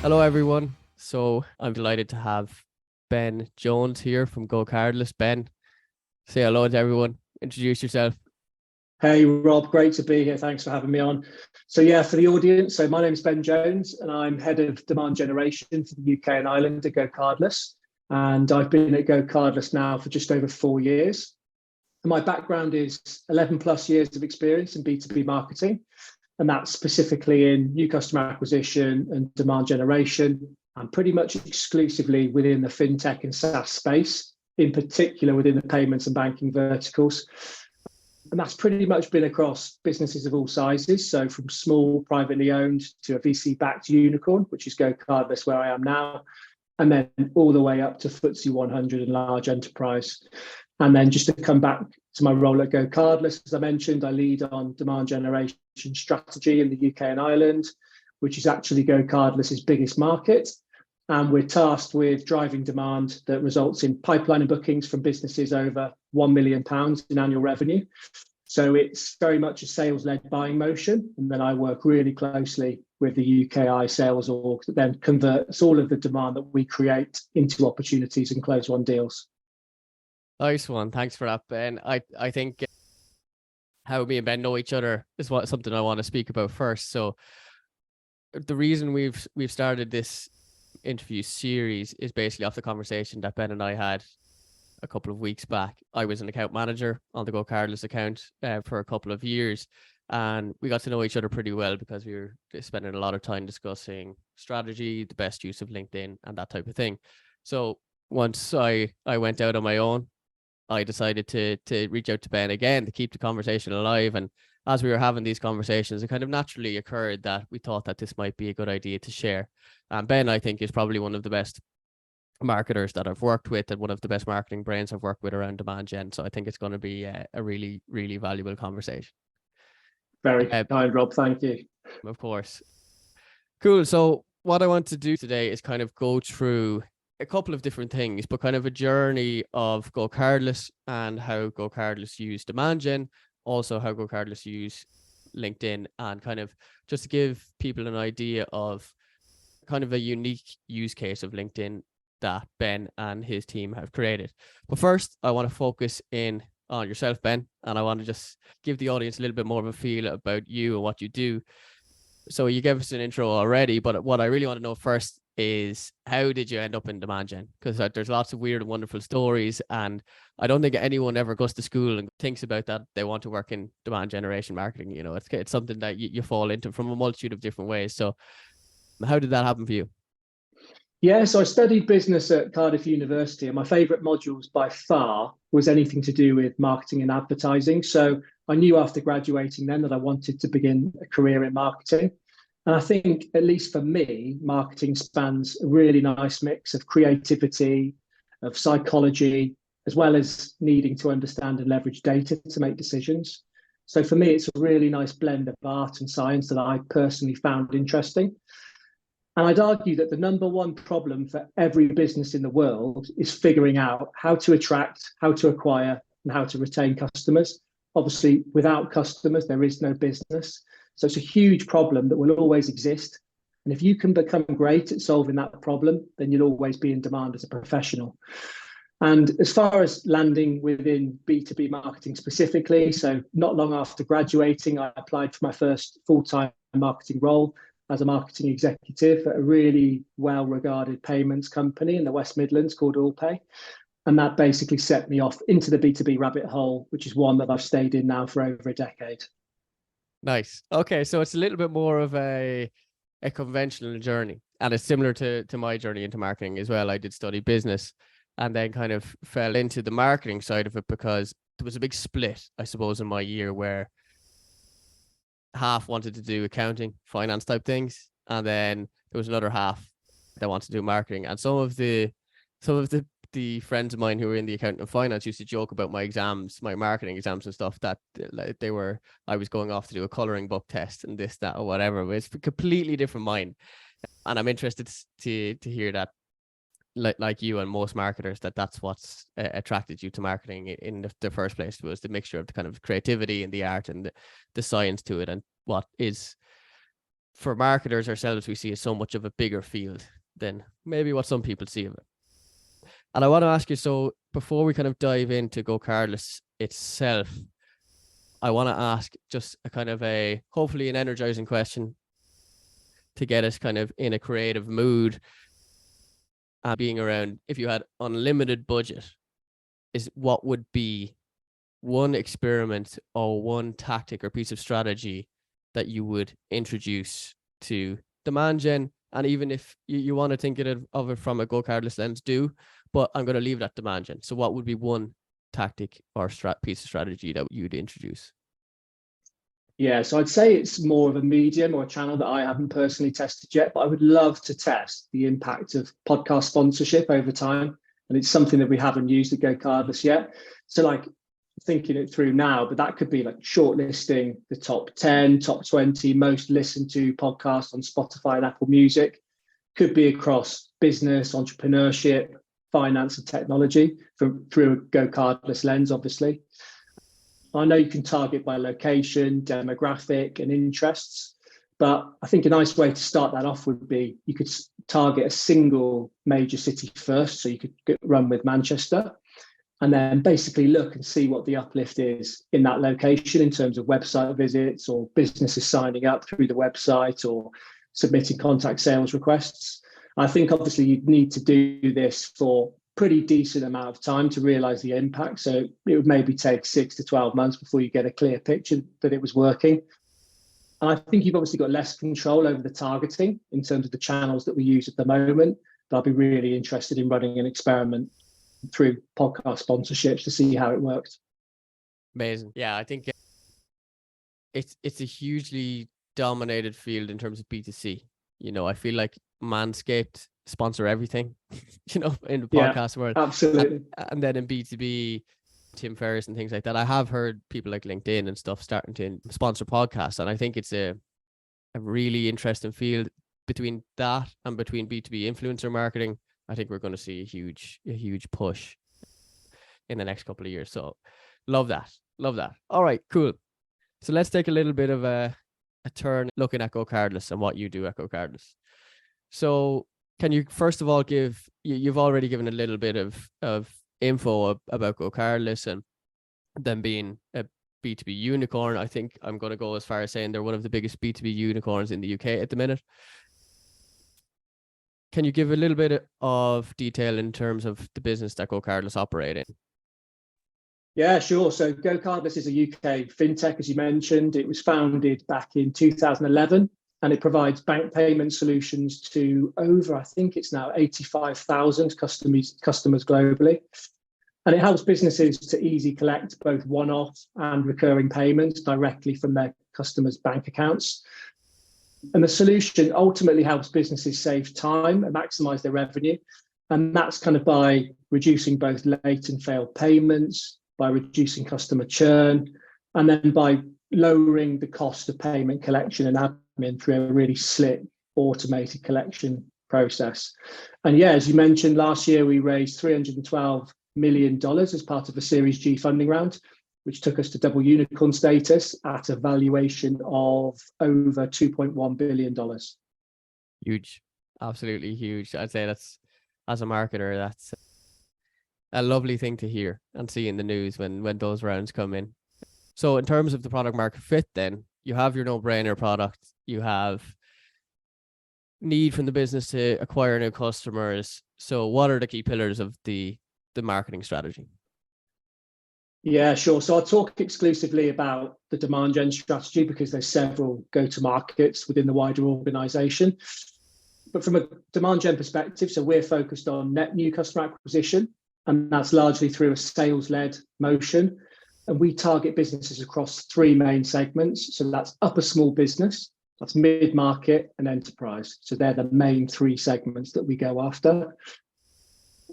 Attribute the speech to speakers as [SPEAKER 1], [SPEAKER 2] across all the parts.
[SPEAKER 1] Hello, everyone. So I'm delighted to have Ben Jones here from GoCardless. Ben, say hello to everyone. Introduce yourself.
[SPEAKER 2] Hey, Rob, great to be here. Thanks for having me on. So, yeah, for the audience, so my name is Ben Jones and I'm head of demand generation for the UK and Ireland at GoCardless. And I've been at GoCardless now for just over 4 years. And my background is 11 plus years of experience in B2B marketing, and that's specifically in new customer acquisition and demand generation, and pretty much exclusively within the fintech and SaaS space, in particular within the payments and banking verticals. And that's pretty much been across businesses of all sizes. So from small, privately owned to a VC-backed unicorn, which is GoCardless, where I am now, and then all the way up to FTSE 100 and large enterprise. And then just to come back to my role at GoCardless, as I mentioned, I lead on demand generation strategy in the UK and Ireland, which is actually GoCardless's biggest market. And we're tasked with driving demand that results in pipeline and bookings from businesses over £1 million in annual revenue. So it's very much a sales-led buying motion. And then I work really closely with the UKI sales org that then converts all of the demand that we create into opportunities and close won deals.
[SPEAKER 1] Nice one. Thanks for that, Ben. I think how me and Ben know each other is something I want to speak about first. So the reason we've started this interview series is basically off the conversation that Ben and I had a couple of weeks back. I was an account manager on the GoCardless account for a couple of years, and we got to know each other pretty well because we were spending a lot of time discussing strategy, the best use of LinkedIn, and that type of thing. So once I went out on my own, I decided to reach out to Ben again to keep the conversation alive. And as we were having these conversations, it kind of naturally occurred that we thought that this might be a good idea to share. And Ben, I think, is probably one of the best marketers that I've worked with and one of the best marketing brains I've worked with around demand gen. So I think it's going to be a really, really valuable conversation.
[SPEAKER 2] Very kind, Rob. Thank you.
[SPEAKER 1] Of course. Cool. So what I want to do today is kind of go through a couple of different things, but kind of a journey of GoCardless and how GoCardless use demand gen, also how GoCardless use LinkedIn, and kind of just to give people an idea of kind of a unique use case of LinkedIn that Ben and his team have created. But first, I want to focus in on yourself, Ben, and I want to just give the audience a little bit more of a feel about you and what you do. So you gave us an intro already, but what I really want to know first is how did you end up in demand gen? Because there's lots of weird and wonderful stories, and I don't think anyone ever goes to school and thinks about that they want to work in demand generation marketing. You know, it's something that you fall into from a multitude of different ways. So how did that happen for you?
[SPEAKER 2] Yeah, so I studied business at Cardiff University, and my favourite modules by far was anything to do with marketing and advertising. So I knew after graduating then that I wanted to begin a career in marketing. And I think, at least for me, marketing spans a really nice mix of creativity, of psychology, as well as needing to understand and leverage data to make decisions. So for me, it's a really nice blend of art and science that I personally found interesting. And I'd argue that the number one problem for every business in the world is figuring out how to attract, how to acquire, and how to retain customers. Obviously, without customers, there is no business. So it's a huge problem that will always exist. And if you can become great at solving that problem, then you'll always be in demand as a professional. And as far as landing within B2B marketing specifically, so not long after graduating, I applied for my first full-time marketing role as a marketing executive at a really well-regarded payments company in the West Midlands called Allpay. And that basically set me off into the B2B rabbit hole, which is one that I've stayed in now for over a decade.
[SPEAKER 1] Nice. Okay, so it's a little bit more of a conventional journey, and it's similar to my journey into marketing as well. I did study business and then kind of fell into the marketing side of it because there was a big split, I suppose, in my year where half wanted to do accounting, finance type things, and then there was another half that wanted to do marketing. And some of the friends of mine who were in the accounting and finance used to joke about my exams, my marketing exams and stuff, that I was going off to do a coloring book test and this, that, or whatever. But it's a completely different mind. And I'm interested to hear that, like you and most marketers, that's what's attracted you to marketing in the first place, was the mixture of the kind of creativity and the art and the science to it, and what is for marketers ourselves, we see it so much of a bigger field than maybe what some people see of it. And I want to ask you, so before we kind of dive into GoCardless itself, I want to ask just a kind of hopefully an energizing question to get us kind of in a creative mood. Being around, if you had unlimited budget, what would be one experiment or one tactic or piece of strategy that you would introduce to demand gen? And even if you want to think of it from a GoCardless lens, do, but I'm going to leave it at demand gen. So what would be one tactic or piece of strategy that you'd introduce?
[SPEAKER 2] Yeah, so I'd say it's more of a medium or a channel that I haven't personally tested yet, but I would love to test the impact of podcast sponsorship over time. And it's something that we haven't used at GoCardless yet. So like thinking it through now, but that could be like shortlisting the top 10, top 20 most listened to podcasts on Spotify and Apple Music. Could be across business, entrepreneurship, finance and technology through a GoCardless lens, obviously. I know you can target by location, demographic, and interests, but I think a nice way to start that off would be you could target a single major city first. So you could run with Manchester and then basically look and see what the uplift is in that location in terms of website visits or businesses signing up through the website or submitting contact sales requests. I think obviously you'd need to do this for pretty decent amount of time to realize the impact. So it would maybe take 6 to 12 months before you get a clear picture that it was working. And I think you've obviously got less control over the targeting in terms of the channels that we use at the moment. But I'd be really interested in running an experiment through podcast sponsorships to see how it works.
[SPEAKER 1] Amazing. Yeah, I think it's a hugely dominated field in terms of B2C. I feel like Manscaped sponsor everything, in the podcast world.
[SPEAKER 2] Absolutely.
[SPEAKER 1] And then in B2B, Tim Ferriss and things like that. I have heard people like LinkedIn and stuff starting to sponsor podcasts. And I think it's a really interesting field. Between that and between B2B influencer marketing, I think we're going to see a huge push in the next couple of years. So love that. All right, cool. So let's take a little bit of a turn looking at GoCardless and what you do at GoCardless. So can you first of all you've already given a little bit of info about GoCardless and them being a B2B unicorn. I think I'm going to go as far as saying they're one of the biggest B2B unicorns in the UK at the minute. Can you give a little bit of detail in terms of the business that GoCardless operate in?
[SPEAKER 2] Yeah, sure. So GoCardless is a UK fintech, as you mentioned. It was founded back in 2011. And it provides bank payment solutions to over, I think it's now 85,000 customers globally. And it helps businesses to easily collect both one-off and recurring payments directly from their customers' bank accounts. And the solution ultimately helps businesses save time and maximize their revenue. And that's kind of by reducing both late and failed payments, by reducing customer churn, and then by lowering the cost of payment collection and admin through a really slick automated collection process. And yeah, as you mentioned, last year we raised $312 million as part of a Series G funding round, which took us to double unicorn status at a valuation of over $2.1 billion.
[SPEAKER 1] Huge, absolutely huge. I'd say that's, as a marketer, that's a lovely thing to hear and see in the news when those rounds come in. So in terms of the product market fit, then you have your no-brainer product, you have need from the business to acquire new customers. So what are the key pillars of the marketing strategy?
[SPEAKER 2] Yeah, sure. So I'll talk exclusively about the demand gen strategy because there's several go-to-markets within the wider organization. But from a demand gen perspective, so we're focused on net new customer acquisition, and that's largely through a sales-led motion. And we target businesses across 3 main segments. So that's upper small business, that's mid-market, and enterprise. So they're the main 3 segments that we go after.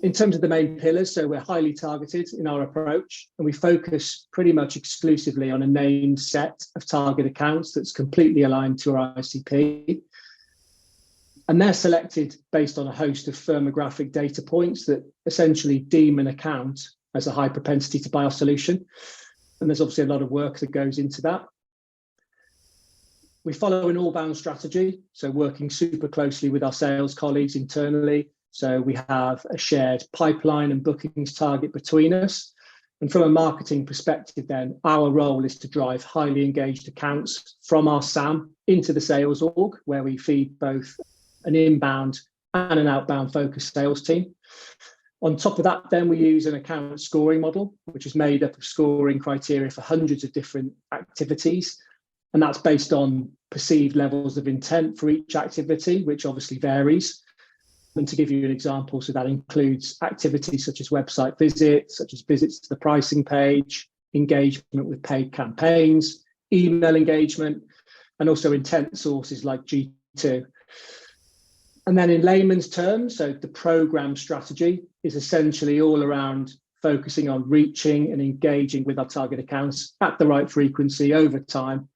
[SPEAKER 2] In terms of the main pillars, so we're highly targeted in our approach, and we focus pretty much exclusively on a named set of target accounts that's completely aligned to our ICP. And they're selected based on a host of firmographic data points that essentially deem an account as a high propensity to buy our solution. And there's obviously a lot of work that goes into that. We follow an all-bound strategy, so working super closely with our sales colleagues internally. So we have a shared pipeline and bookings target between us. And from a marketing perspective, then our role is to drive highly engaged accounts from our SAM into the sales org, where we feed both an inbound and an outbound focused sales team. On top of that, then we use an account scoring model, which is made up of scoring criteria for hundreds of different activities. And that's based on perceived levels of intent for each activity, which obviously varies. And to give you an example, so that includes activities such as website visits, such as visits to the pricing page, engagement with paid campaigns, email engagement, and also intent sources like G2. And then in layman's terms, so the program strategy is essentially all around focusing on reaching and engaging with our target accounts at the right frequency over time.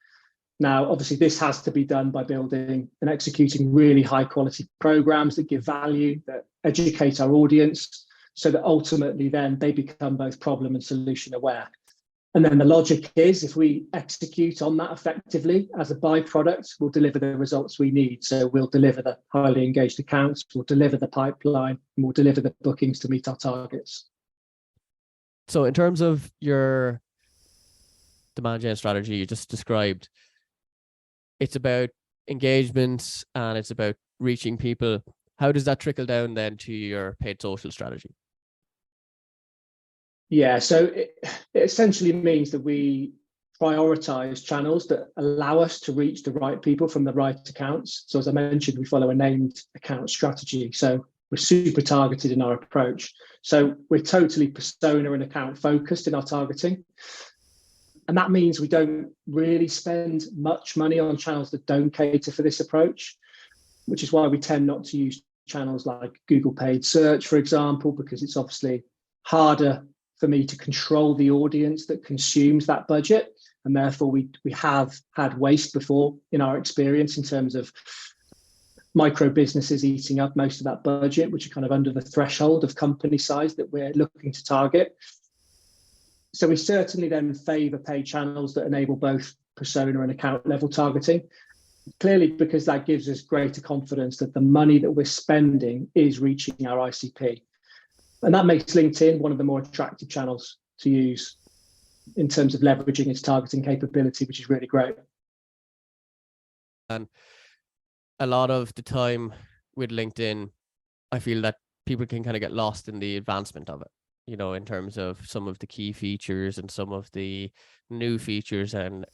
[SPEAKER 2] Now, obviously, this has to be done by building and executing really high quality programs that give value, that educate our audience, so that ultimately then they become both problem and solution aware. And then the logic is, if we execute on that effectively, as a byproduct, we'll deliver the results we need. So we'll deliver the highly engaged accounts, we'll deliver the pipeline, and we'll deliver the bookings to meet our targets.
[SPEAKER 1] So in terms of your demand gen strategy you just described, it's about engagements and it's about reaching people. How does that trickle down then to your paid social strategy?
[SPEAKER 2] Yeah, so it essentially means that we prioritize channels that allow us to reach the right people from the right accounts. So as I mentioned, we follow a named account strategy. So we're super targeted in our approach. So we're totally persona and account focused in our targeting. And that means we don't really spend much money on channels that don't cater for this approach, which is why we tend not to use channels like Google paid search, for example, because it's obviously harder for me to control the audience that consumes that budget. And therefore, we have had waste before in our experience in terms of micro businesses eating up most of that budget, which are kind of under the threshold of company size that we're looking to target. So we certainly then favor paid channels that enable both persona and account level targeting, clearly because that gives us greater confidence that the money that we're spending is reaching our ICP. And that makes LinkedIn one of the more attractive channels to use in terms of leveraging its targeting capability, which is really great.
[SPEAKER 1] And a lot of the time with LinkedIn, I feel that people can kind of get lost in the advancement of it, you know, in terms of some of the key features and some of the new features and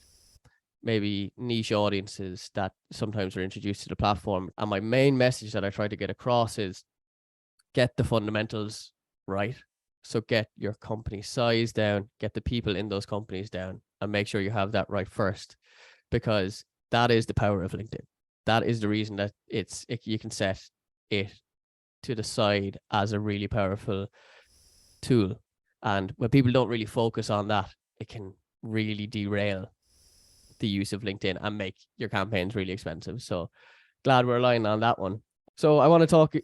[SPEAKER 1] maybe niche audiences that sometimes are introduced to the platform. And my main message that I try to get across is get the fundamentals right. So get your company size down, get the people in those companies down, and make sure you have that right first, because that is the power of LinkedIn. That is the reason that you can set it to the side as a really powerful tool. And when people don't really focus on that, it can really derail the use of LinkedIn and make your campaigns really expensive. So glad we're aligned on that one. So I want to talk a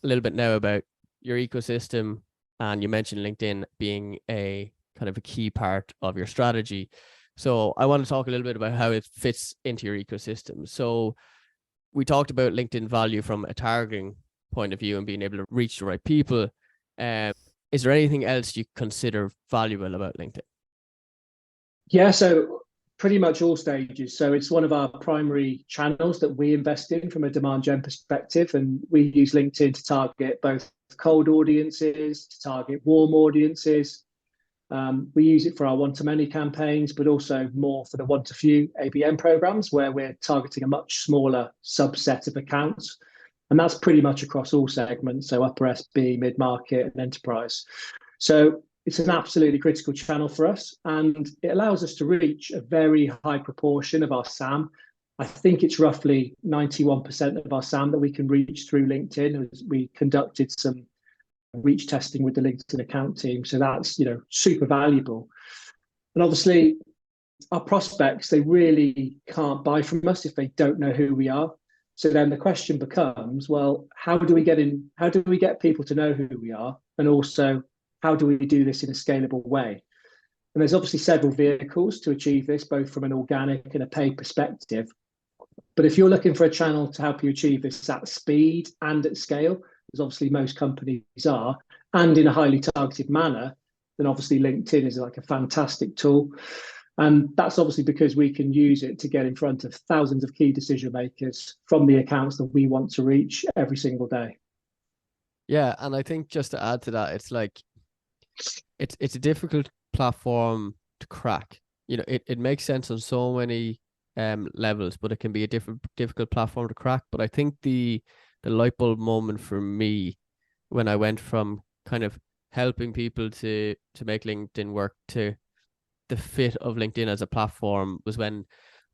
[SPEAKER 1] little bit now about your ecosystem. And you mentioned LinkedIn being a kind of a key part of your strategy. So I want to talk a little bit about how it fits into your ecosystem. So we talked about LinkedIn value from a targeting point of view and being able to reach the right people. Is there anything else you consider valuable about LinkedIn?
[SPEAKER 2] Yeah, so pretty much all stages. So it's one of our primary channels that we invest in from a demand gen perspective. And we use LinkedIn to target both cold audiences, to target warm audiences. We use it for our one-to-many campaigns, but also more for the one-to-few ABM programs where we're targeting a much smaller subset of accounts. And that's pretty much across all segments, so upper SB, mid-market, and enterprise. So it's an absolutely critical channel for us, and it allows us to reach a very high proportion of our SAM. I think it's roughly 91% of our SAM that we can reach through LinkedIn. We conducted some reach testing with the LinkedIn account team, so that's super valuable. And obviously, our prospects, they really can't buy from us if they don't know who we are. So then the question becomes, well, how do we get people to know who we are? And also, how do we do this in a scalable way? And there's obviously several vehicles to achieve this, both from an organic and a paid perspective. But if you're looking for a channel to help you achieve this at speed and at scale, as obviously most companies are, and in a highly targeted manner, then obviously LinkedIn is like a fantastic tool. And that's obviously because we can use it to get in front of thousands of key decision makers from the accounts that we want to reach every single day.
[SPEAKER 1] Yeah, and I think just to add to that, it's like it's a difficult platform to crack. It makes sense on so many levels, but it can be a difficult platform to crack. But I think the light bulb moment for me when I went from kind of helping people to make LinkedIn work to the fit of LinkedIn as a platform was when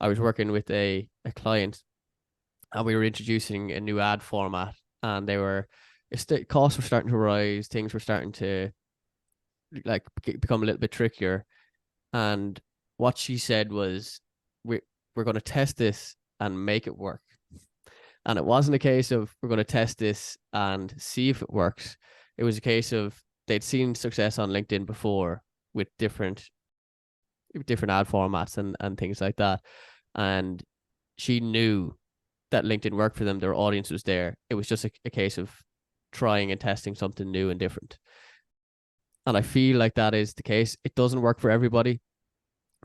[SPEAKER 1] I was working with a client, and we were introducing a new ad format, and costs were starting to rise, things were starting to like become a little bit trickier. And what she said was, we're going to test this and make it work. And it wasn't a case of we're going to test this and see if it works. It was a case of they'd seen success on LinkedIn before with different ad formats and things like that. And she knew that LinkedIn worked for them. Their audience was there. It was just a case of trying and testing something new and different. And I feel like that is the case. It doesn't work for everybody,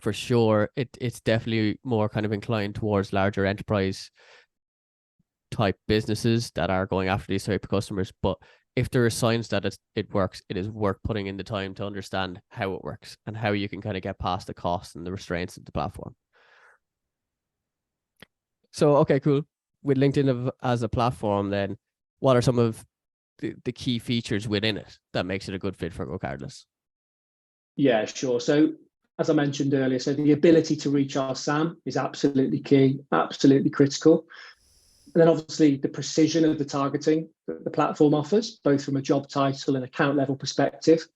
[SPEAKER 1] for sure. It's definitely more kind of inclined towards larger enterprise type businesses that are going after these type of customers. But if there are signs that it works, it is worth putting in the time to understand how it works and how you can kind of get past the costs and the restraints of the platform. So, okay, cool. With LinkedIn as a platform, then what are some of the key features within it that makes it a good fit for GoCardless?
[SPEAKER 2] Yeah, sure. So as I mentioned earlier, so the ability to reach our SAM is absolutely key, absolutely critical. And then obviously the precision of the targeting that the platform offers, both from a job title and account level perspective,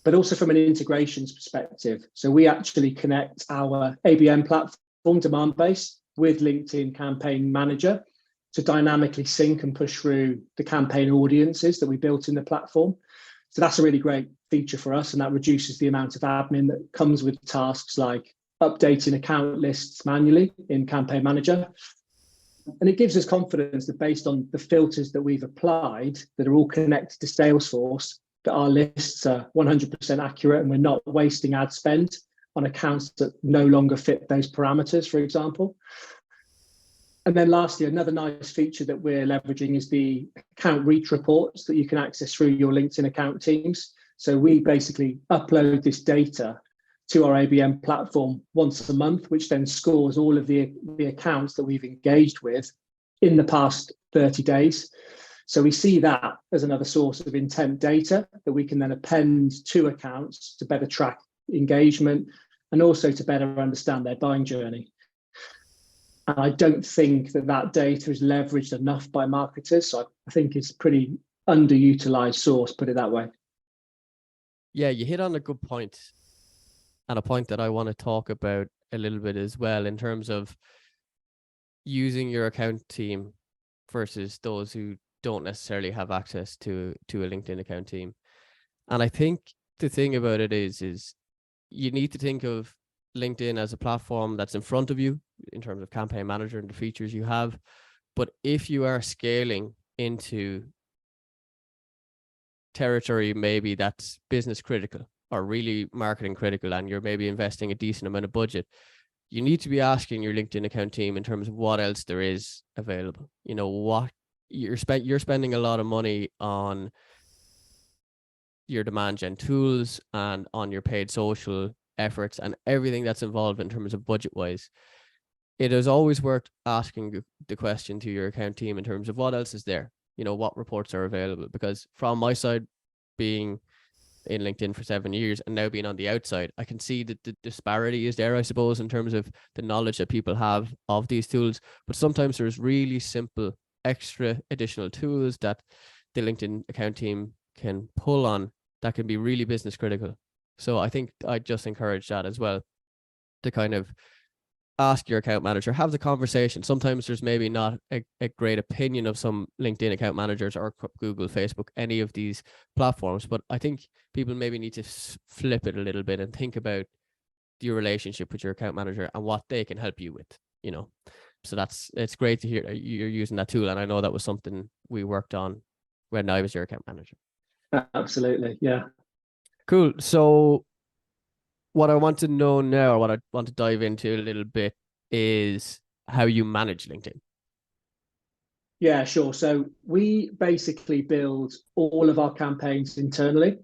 [SPEAKER 2] but also from an integrations perspective. So we actually connect our ABM platform, Demand Base, with LinkedIn Campaign Manager to dynamically sync and push through the campaign audiences that we built in the platform. So that's a really great feature for us, and that reduces the amount of admin that comes with tasks like updating account lists manually in Campaign Manager. And it gives us confidence that based on the filters that we've applied that are all connected to Salesforce, that our lists are 100% accurate and we're not wasting ad spend on accounts that no longer fit those parameters, for example. And then lastly, another nice feature that we're leveraging is the account reach reports that you can access through your LinkedIn account teams. So we basically upload this data to our ABM platform once a month, which then scores all of the accounts that we've engaged with in the past 30 days. So we see that as another source of intent data that we can then append to accounts to better track engagement and also to better understand their buying journey. And I don't think that data is leveraged enough by marketers. So I think it's a pretty underutilized source, put it that way.
[SPEAKER 1] Yeah, you hit on a good point, and a point that I want to talk about a little bit as well, in terms of using your account team versus those who don't necessarily have access to a LinkedIn account team. And I think the thing about it is you need to think of LinkedIn as a platform that's in front of you in terms of Campaign Manager and the features you have. But if you are scaling into territory maybe that's business critical or really marketing critical, and you're maybe investing a decent amount of budget, you need to be asking your LinkedIn account team in terms of what else there is available. What you're spending a lot of money on your demand gen tools and on your paid social efforts and everything that's involved in terms of budget wise. It is always worth asking the question to your account team in terms of what else is there, what reports are available. Because from my side, being in LinkedIn for 7 years and now being on the outside, I can see that the disparity is there, I suppose, in terms of the knowledge that people have of these tools. But sometimes there's really simple extra additional tools that the LinkedIn account team can pull on that can be really business critical. So I think I just encourage that as well, to kind of ask your account manager, have the conversation. Sometimes there's maybe not a great opinion of some LinkedIn account managers or Google, Facebook, any of these platforms, but I think people maybe need to flip it a little bit and think about your relationship with your account manager and what they can help you with. So it's great to hear you're using that tool. And I know that was something we worked on when I was your account manager.
[SPEAKER 2] Absolutely. Yeah.
[SPEAKER 1] Cool. So what I want to know now, or what I want to dive into a little bit, is how you manage LinkedIn.
[SPEAKER 2] Yeah, sure. So we basically build all of our campaigns internally.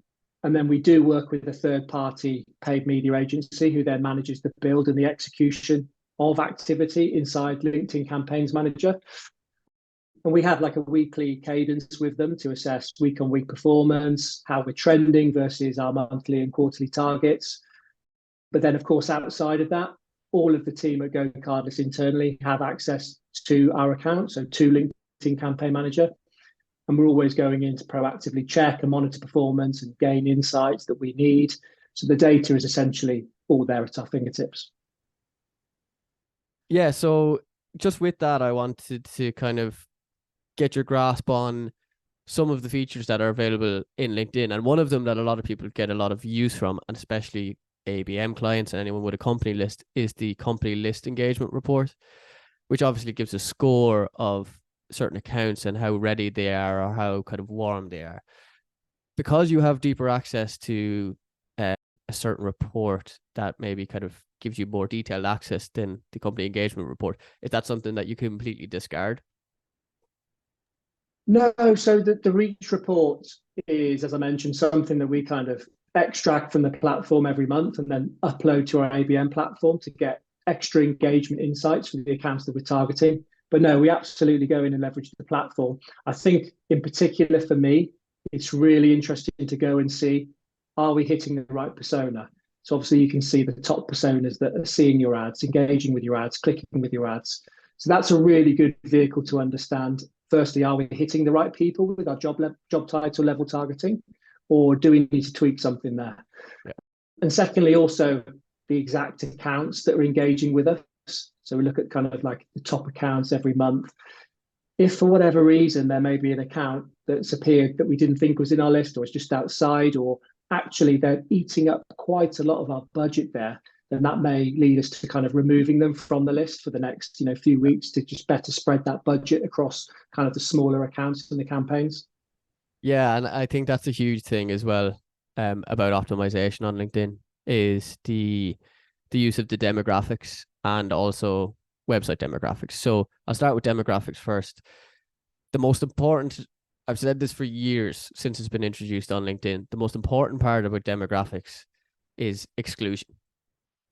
[SPEAKER 2] And then we do work with a third party paid media agency who then manages the build and the execution of activity inside LinkedIn Campaigns Manager. And we have like a weekly cadence with them to assess week on week performance, how we're trending versus our monthly and quarterly targets. But then, of course, outside of that, all of the team at GoCardless internally have access to our account, so to LinkedIn Campaign Manager. And we're always going in to proactively check and monitor performance and gain insights that we need. So the data is essentially all there at our fingertips.
[SPEAKER 1] Yeah. So just with that, I wanted to kind of get your grasp on some of the features that are available in LinkedIn. And one of them that a lot of people get a lot of use from, and especially ABM clients and anyone with a company list, is the company list engagement report, which obviously gives a score of certain accounts and how ready they are or how kind of warm they are. Because you have deeper access to a certain report that maybe kind of gives you more detailed access than the company engagement report, is that something that you completely discard?
[SPEAKER 2] No, so the reach report is, as I mentioned, something that we kind of extract from the platform every month and then upload to our ABM platform to get extra engagement insights for the accounts that we're targeting. But no, we absolutely go in and leverage the platform. I think in particular for me, it's really interesting to go and see, are we hitting the right persona? So obviously you can see the top personas that are seeing your ads, engaging with your ads, clicking with your ads. So that's a really good vehicle to understand. Firstly, are we hitting the right people with our job title level targeting, or do we need to tweak something there?
[SPEAKER 1] Yeah.
[SPEAKER 2] And secondly, also the exact accounts that are engaging with us. So we look at kind of like the top accounts every month. If for whatever reason there may be an account that's appeared that we didn't think was in our list, or it's just outside, or actually they're eating up quite a lot of our budget there, then that may lead us to kind of removing them from the list for the next few weeks to just better spread that budget across kind of the smaller accounts and the campaigns.
[SPEAKER 1] Yeah, and I think that's a huge thing as well, about optimization on LinkedIn, is the use of the demographics and also website demographics. So I'll start with demographics first. The most important, I've said this for years since it's been introduced on LinkedIn, the most important part about demographics is exclusion.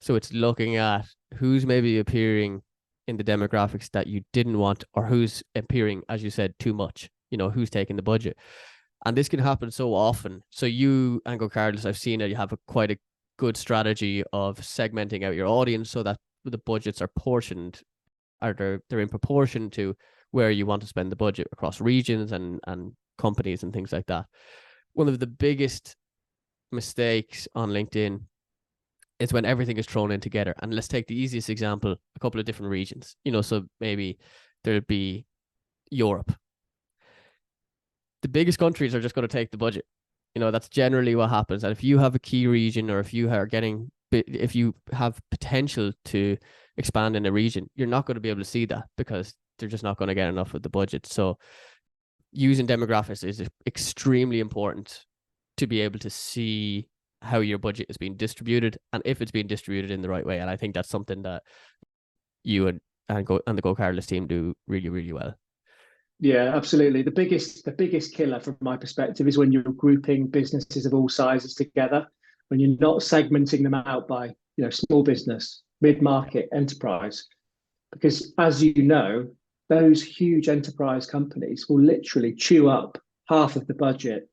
[SPEAKER 1] So it's looking at who's maybe appearing in the demographics that you didn't want, or who's appearing, as you said, too much, who's taking the budget. And this can happen so often. So you and GoCardless, I've seen that you have quite a good strategy of segmenting out your audience so that the budgets are portioned, or they're in proportion to where you want to spend the budget across regions and companies and things like that. One of the biggest mistakes on LinkedIn is when everything is thrown in together. And let's take the easiest example, a couple of different regions. So maybe there'd be Europe. The biggest countries are just going to take the budget. That's generally what happens. And if you have a key region, or if you have potential to expand in a region, you're not going to be able to see that because they're just not going to get enough of the budget. So using demographics is extremely important to be able to see how your budget is being distributed and if it's being distributed in the right way. And I think that's something that you and the GoCardless team do really, really well.
[SPEAKER 2] Yeah, absolutely. The biggest killer from my perspective is when you're grouping businesses of all sizes together, when you're not segmenting them out by small business, mid-market, enterprise. Because as you know, those huge enterprise companies will literally chew up half of the budget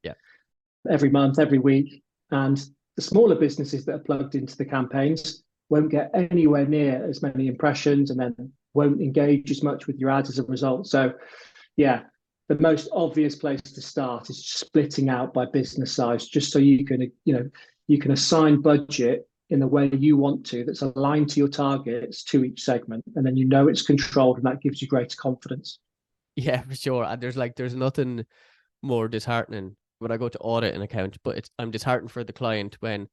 [SPEAKER 2] every month, every week. And the smaller businesses that are plugged into the campaigns won't get anywhere near as many impressions and then won't engage as much with your ads as a result. So yeah, the most obvious place to start is splitting out by business size, just so you can assign budget in the way you want to, that's aligned to your targets to each segment, and then it's controlled, and that gives you greater confidence.
[SPEAKER 1] Yeah, for sure. And there's nothing more disheartening when I go to audit an account, but I'm disheartened for the client when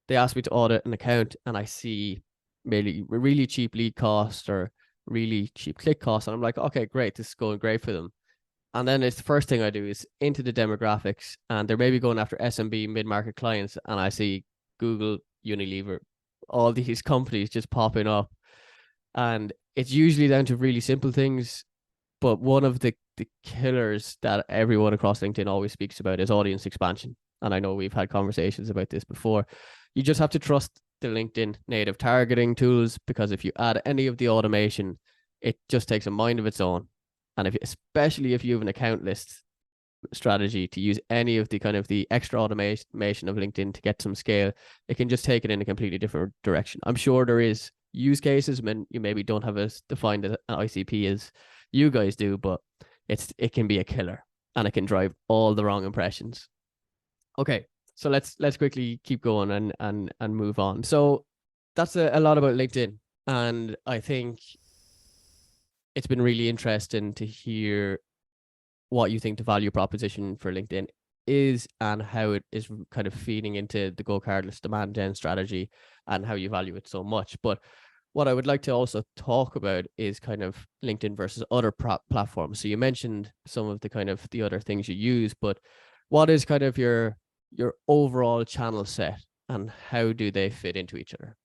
[SPEAKER 1] they ask me to audit an account and I see maybe really cheap lead cost or really cheap click costs. And I'm like, okay, great, this is going great for them. And then it's the first thing I do is into the demographics, and they're maybe going after SMB mid-market clients, and I see Google, Unilever, all these companies just popping up. And it's usually down to really simple things, but one of the killers that everyone across LinkedIn always speaks about is audience expansion. And I know we've had conversations about this before. You just have to trust the LinkedIn native targeting tools, because if you add any of the automation, it just takes a mind of its own. And especially if you have an account list strategy to use any of the kind of the extra automation of LinkedIn to get some scale, it can just take it in a completely different direction. I'm sure there is use cases when you maybe don't have as defined an ICP as you guys do, but it can be a killer, and it can drive all the wrong impressions. Okay, so let's quickly keep going and move on. So that's a lot about LinkedIn, and I think it's been really interesting to hear what you think the value proposition for LinkedIn is, and how it is kind of feeding into the GoCardless demand gen strategy, and how you value it so much. But what I would like to also talk about is kind of LinkedIn versus other platforms. So you mentioned some of the kind of the other things you use, but what is kind of your overall channel set, and how do they fit into each other?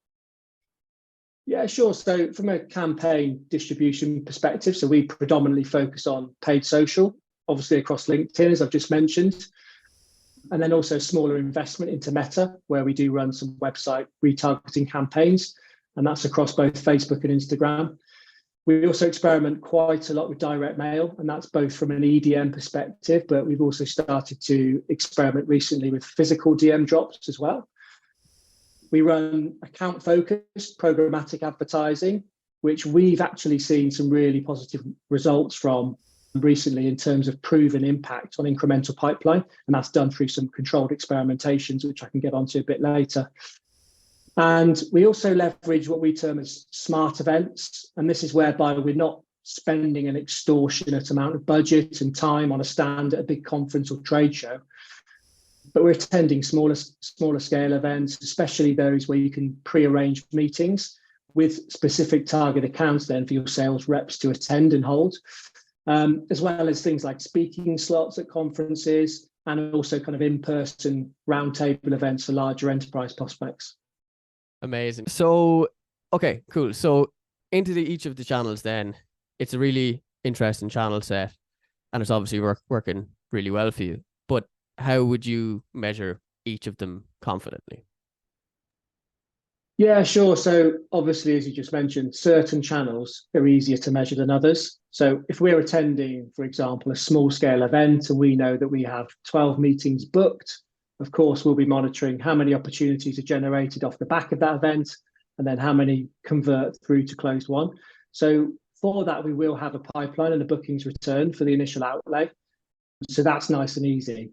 [SPEAKER 2] Yeah, sure. So from a campaign distribution perspective, so we predominantly focus on paid social, obviously across LinkedIn, as I've just mentioned, and then also smaller investment into Meta, where we do run some website retargeting campaigns, and that's across both Facebook and Instagram. We also experiment quite a lot with direct mail, and that's both from an EDM perspective, but we've also started to experiment recently with physical DM drops as well. We run account-focused programmatic advertising, which we've actually seen some really positive results from recently in terms of proven impact on incremental pipeline, and that's done through some controlled experimentations, which I can get onto a bit later. And we also leverage what we term as smart events, and this is whereby we're not spending an extortionate amount of budget and time on a stand at a big conference or trade show, but we're attending smaller scale events, especially those where you can pre-arrange meetings with specific target accounts then for your sales reps to attend and hold, as well as things like speaking slots at conferences, and also kind of in-person roundtable events for larger enterprise prospects.
[SPEAKER 1] Amazing. So, okay, cool. So into each of the channels then, it's a really interesting channel set, and it's obviously working really well for you. But how would you measure each of them confidently?
[SPEAKER 2] Yeah, sure. So obviously, as you just mentioned, certain channels are easier to measure than others. So if we're attending, for example, a small scale event, and we know that we have 12 meetings booked, of course, we'll be monitoring how many opportunities are generated off the back of that event, and then how many convert through to closed one. So for that, we will have a pipeline and a bookings return for the initial outlay. So that's nice and easy.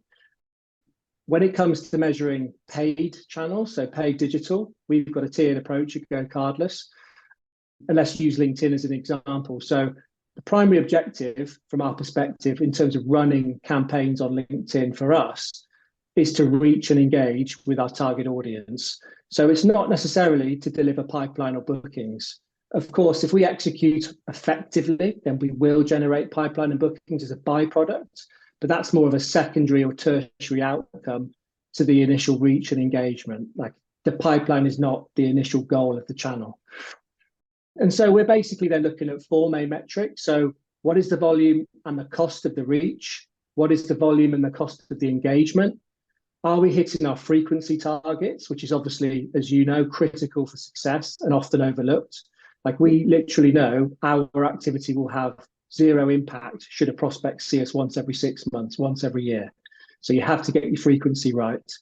[SPEAKER 2] When it comes to measuring paid channels, so paid digital, we've got a tiered approach at GoCardless. And let's use LinkedIn as an example. So the primary objective from our perspective in terms of running campaigns on LinkedIn for us is to reach and engage with our target audience. So it's not necessarily to deliver pipeline or bookings. Of course, if we execute effectively, then we will generate pipeline and bookings as a byproduct, but that's more of a secondary or tertiary outcome to the initial reach and engagement. Like, the pipeline is not the initial goal of the channel. And so we're basically then looking at four main metrics. So what is the volume and the cost of the reach? What is the volume and the cost of the engagement? Are we hitting our frequency targets, which is obviously, as you know, critical for success and often overlooked? Like, we literally know our activity will have zero impact should a prospect see us once every 6 months, once every year. So you have to get your frequency right.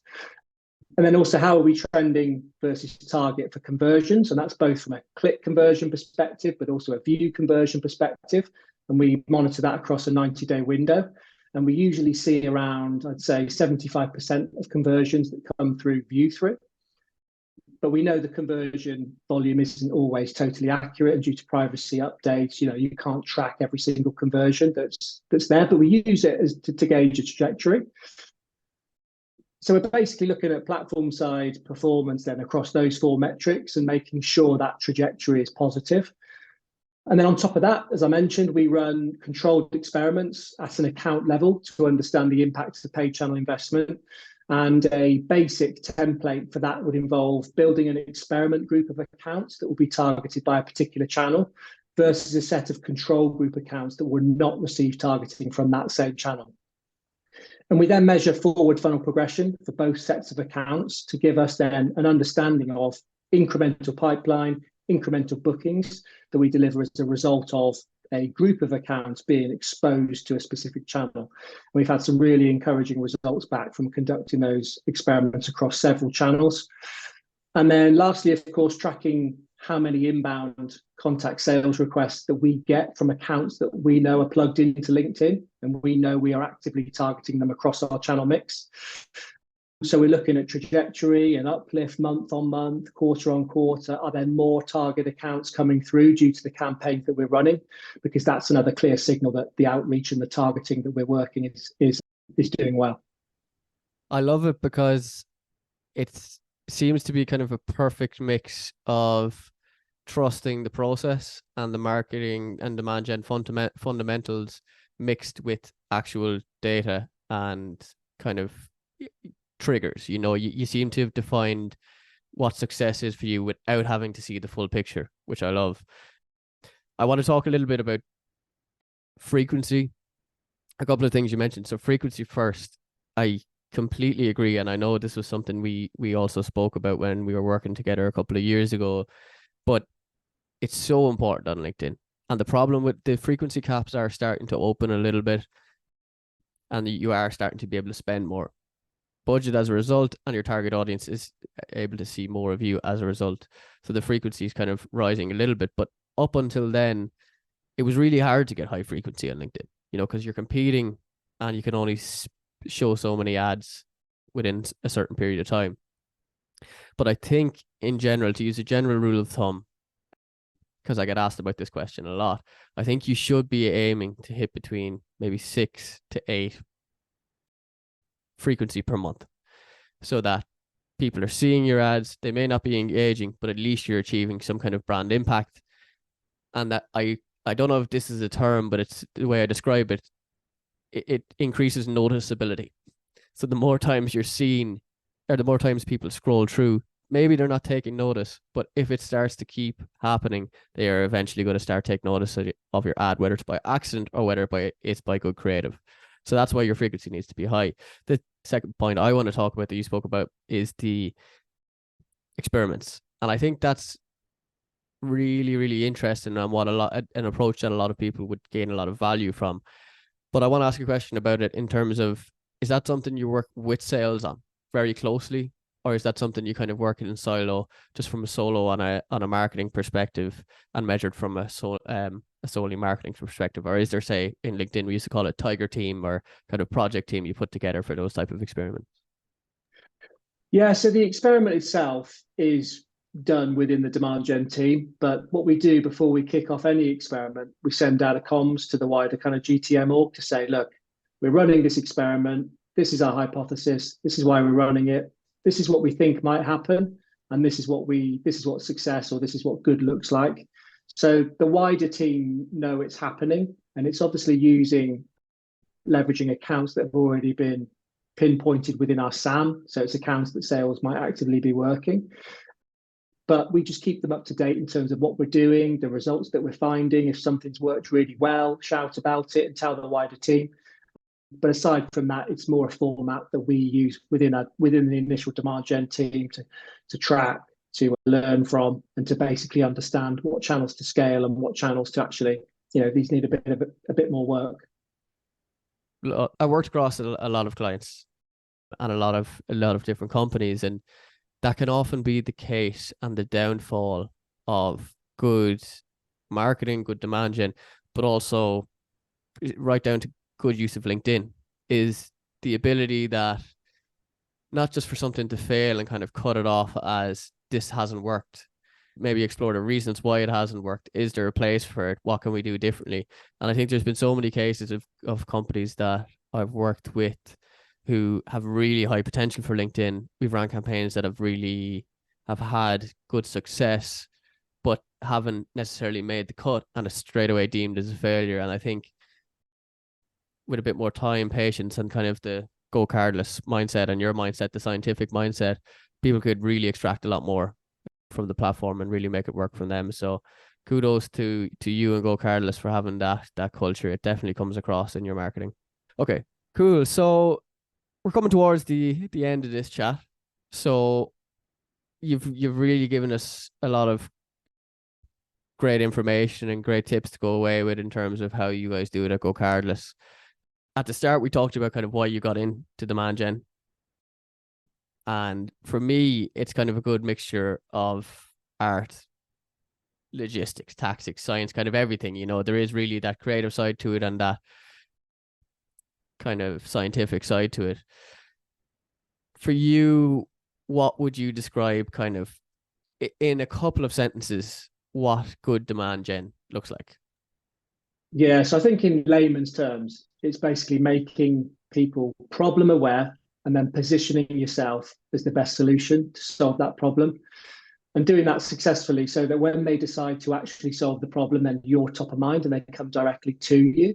[SPEAKER 2] And then also, how are we trending versus target for conversions? And that's both from a click conversion perspective, but also a view conversion perspective. And we monitor that across a 90-day window. And we usually see around, I'd say, 75% of conversions that come through view through. But we know the conversion volume isn't always totally accurate, and due to privacy updates, you can't track every single conversion that's there, but we use it as to gauge a trajectory. So we're basically looking at platform side performance then across those four metrics and making sure that trajectory is positive. And then on top of that, as I mentioned, we run controlled experiments at an account level to understand the impacts of paid channel investment. And a basic template for that would involve building an experiment group of accounts that will be targeted by a particular channel versus a set of control group accounts that will not receive targeting from that same channel. And we then measure forward funnel progression for both sets of accounts to give us then an understanding of incremental pipeline, incremental bookings that we deliver as a result of a group of accounts being exposed to a specific channel. And we've had some really encouraging results back from conducting those experiments across several channels. And then lastly, of course, tracking how many inbound contact sales requests that we get from accounts that we know are plugged into LinkedIn, and we know we are actively targeting them across our channel mix. So we're looking at trajectory and uplift month on month, quarter on quarter. Are there more target accounts coming through due to the campaigns that we're running? Because that's another clear signal that the outreach and the targeting that we're working is doing well.
[SPEAKER 1] I love it because it seems to be kind of a perfect mix of trusting the process and the marketing and demand gen fundamentals mixed with actual data and kind of triggers. You seem to have defined what success is for you without having to see the full picture, which I love. I want to talk a little bit about frequency. A couple of things you mentioned. So frequency first, I completely agree. And I know this was something we also spoke about when we were working together a couple of years ago, but it's so important on LinkedIn. And the problem with the frequency caps are starting to open a little bit, and you are starting to be able to spend more budget as a result, and your target audience is able to see more of you as a result. So the frequency is kind of rising a little bit, but up until then, it was really hard to get high frequency on LinkedIn, because you're competing and you can only show so many ads within a certain period of time. But I think in general, to use a general rule of thumb, because I get asked about this question a lot, I think you should be aiming to hit between maybe 6 to 8 frequency per month, so that people are seeing your ads. They may not be engaging, but at least you're achieving some kind of brand impact. And that I don't know if this is a term, but it's the way I describe it. It increases noticeability. So the more times you're seen, or the more times people scroll through, maybe they're not taking notice, but if it starts to keep happening, they are eventually going to start taking notice of your ad, whether it's by accident or whether it's by good creative. So that's why your frequency needs to be high. The second point I want to talk about that you spoke about is the experiments. And I think that's really, really interesting, and an approach that a lot of people would gain a lot of value from. But I want to ask a question about it in terms of, is that something you work with sales on very closely? Or is that something you kind of work in silo, just from a solo on a marketing perspective, and measured from a solely marketing perspective? Or is there, say, in LinkedIn, we used to call it tiger team or kind of project team you put together for those type of experiments?
[SPEAKER 2] Yeah, so the experiment itself is done within the demand gen team. But what we do before we kick off any experiment, we send out a comms to the wider kind of GTM org to say, look, we're running this experiment. This is our hypothesis. This is why we're running it. This is what we think might happen, and this is what success, or this is what good looks like. So the wider team know it's happening, and it's obviously leveraging accounts that have already been pinpointed within our SAM. So it's accounts that sales might actively be working. But we just keep them up to date in terms of what we're doing, the results that we're finding. If something's worked really well, shout about it and tell the wider team. But aside from that, it's more a format that we use within the initial demand gen team to track, to learn from, and to basically understand what channels to scale and what channels to actually, these need a bit more work.
[SPEAKER 1] I worked across a lot of clients and a lot of different companies, and that can often be the case, and the downfall of good marketing, good demand gen, but also right down to good use of LinkedIn, is the ability that not just for something to fail and kind of cut it off as this hasn't worked, maybe explore the reasons why it hasn't worked. Is there a place for it? What can we do differently? And I think there's been so many cases of companies that I've worked with who have really high potential for LinkedIn. We've run campaigns that have had good success, but haven't necessarily made the cut and it's straight away deemed as a failure. And I think with a bit more time, patience, and kind of the GoCardless mindset and your mindset, the scientific mindset, people could really extract a lot more from the platform and really make it work for them. So kudos to you and GoCardless for having that culture. It definitely comes across in your marketing. Okay, cool. So we're coming towards the end of this chat. So you've really given us a lot of great information and great tips to go away with in terms of how you guys do it at GoCardless. At the start, we talked about kind of why you got into demand gen. And for me, it's kind of a good mixture of art, logistics, tactics, science, kind of everything. You know, there is really that creative side to it and that kind of scientific side to it. For you, what would you describe kind of in a couple of sentences what good demand gen looks like?
[SPEAKER 2] Yeah, so I think in layman's terms, it's basically making people problem aware and then positioning yourself as the best solution to solve that problem and doing that successfully so that when they decide to actually solve the problem, then you're top of mind and they come directly to you.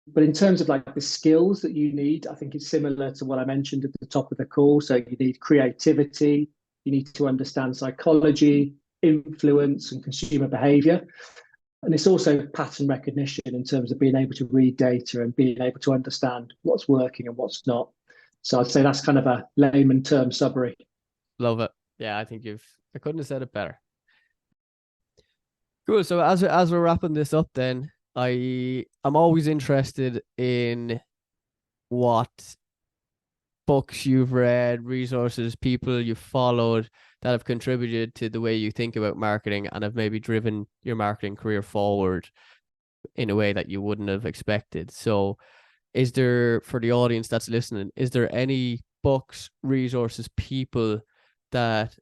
[SPEAKER 2] But in terms of like the skills that you need, I think it's similar to what I mentioned at the top of the call. So you need creativity, you need to understand psychology, influence, and consumer behavior. And it's also pattern recognition in terms of being able to read data and being able to understand what's working and what's not. So I'd say that's kind of a layman term summary.
[SPEAKER 1] Love it. Yeah, I couldn't have said it better. Cool. So as we're wrapping this up, then I'm always interested in what books you've read, resources, people you've followed that have contributed to the way you think about marketing and have maybe driven your marketing career forward in a way that you wouldn't have expected. So is there, for the audience that's listening, is there any books, resources, people that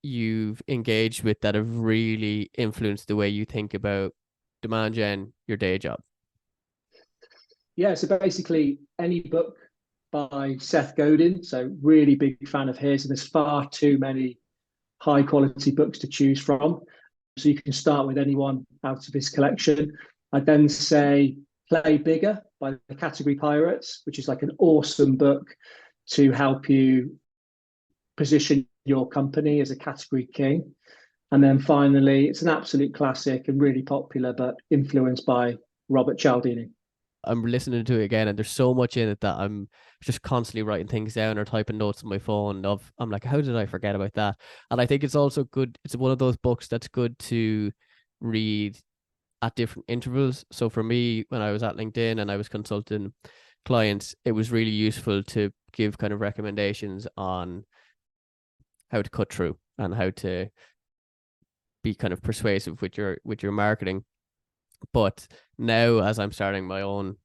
[SPEAKER 1] you've engaged with that have really influenced the way you think about demand gen, your day job?
[SPEAKER 2] Yeah, so basically any book by Seth Godin. So really big fan of his, and there's far too many high quality books to choose from. So you can start with anyone out of his collection. I'd then say Play Bigger by the Category Pirates, which is like an awesome book to help you position your company as a category king. And then finally, it's an absolute classic and really popular, but influenced by Robert Cialdini.
[SPEAKER 1] I'm listening to it again, and there's so much in it that I'm just constantly writing things down or typing notes on my phone. I'm like, how did I forget about that? And I think it's also good. It's one of those books that's good to read at different intervals. So for me, when I was at LinkedIn and I was consulting clients, it was really useful to give kind of recommendations on how to cut through and how to be kind of persuasive with your marketing. But now, as I'm starting my own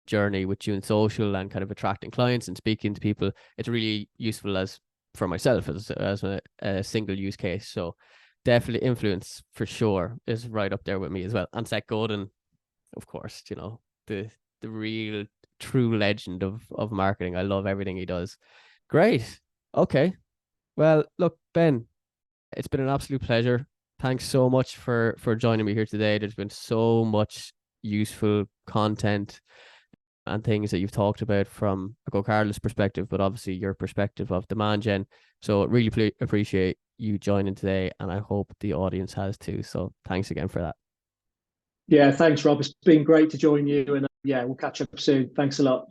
[SPEAKER 1] journey with June Social and kind of attracting clients and speaking to people, it's really useful as for myself as a single use case. So definitely influence for sure is right up there with me as well. And Seth Godin, of course, you know, the real true legend of marketing. I love everything he does. Great. Okay. Well, look, Ben, it's been an absolute pleasure. Thanks so much for joining me here today. There's been so much useful content and things that you've talked about from a GoCardless perspective, but obviously your perspective of demand gen. So really appreciate you joining today, and I hope the audience has too. So thanks again for that.
[SPEAKER 2] Yeah, thanks, Rob. It's been great to join you, and yeah, we'll catch up soon. Thanks a lot.